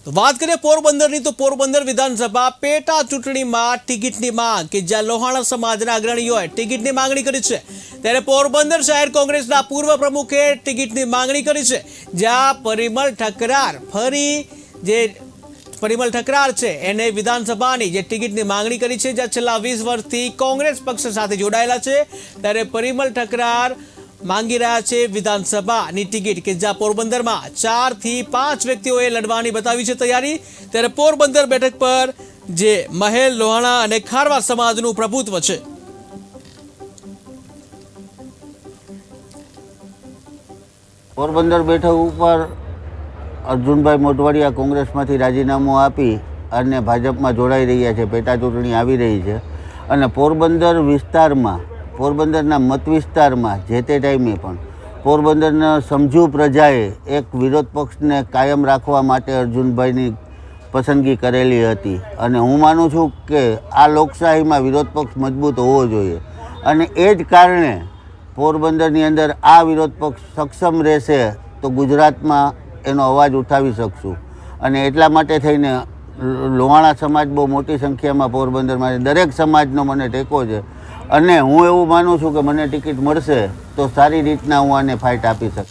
તો વાત કરીએ પોરબંદરની, તો પોરબંદર વિધાનસભા પેટા ચૂંટણીમાં ટિકિટની માંગ કે જ્યાં લોહાણા સમાજના અગ્રણીઓએ ટિકિટની માંગણી કરી છે, ત્યારે પોરબંદર શહેર કોંગ્રેસના પૂર્વ પ્રમુખે ટિકિટની માંગણી કરી છે, જ્યાં પરિમલ ઠકરાર છે એને વિધાનસભાની જે ટિકિટની માંગણી કરી છે, જ્યાં છેલ્લા 20 વર્ષથી કોંગ્રેસ પક્ષ સાથે જોડાયેલા છે, ત્યારે પરિમલ ઠકરાર માંગી રહ્યા છે વિધાનસભાની ટિકિટ કે જ્યાં પોરબંદરમાં 4 થી 5 વ્યક્તિઓએ લડવાની બતાવી છે તૈયારી। ત્યારે પોરબંદર બેઠક પર જે મહેલ, લોહાણા અને ખારવા સમાજનું પ્રભુત્વ છે। પોરબંદર બેઠક ઉપર અર્જુનભાઈ મોઢવાડિયા કોંગ્રેસમાંથી રાજીનામું આપી અને ભાજપમાં જોડાઈ રહ્યા છે। પેટા ચૂંટણી આવી રહી છે અને પોરબંદર વિસ્તારમાં, પોરબંદરના મત વિસ્તારમાં જે તે ટાઈમે પણ પોરબંદરના સમજુ પ્રજાએ એક વિરોધ પક્ષને કાયમ રાખવા માટે અર્જુનભાઈની પસંદગી કરેલી હતી અને હું માનું છું કે આ લોકશાહીમાં વિરોધ પક્ષ મજબૂત હોવો જોઈએ અને એ જ કારણે પોરબંદરની અંદર આ વિરોધ પક્ષ સક્ષમ રહેશે તો ગુજરાતમાં એનો અવાજ ઉઠાવી શકશું અને એટલા માટે થઈને લોહાણા સમાજ બહુ મોટી સંખ્યામાં પોરબંદરમાં દરેક સમાજનો મને ટેકો છે અને હું એવું માનું છું કે મને ટિકિટ મળશે તો સારી રીતના હું આને ફાઇટ આપી શકીશ।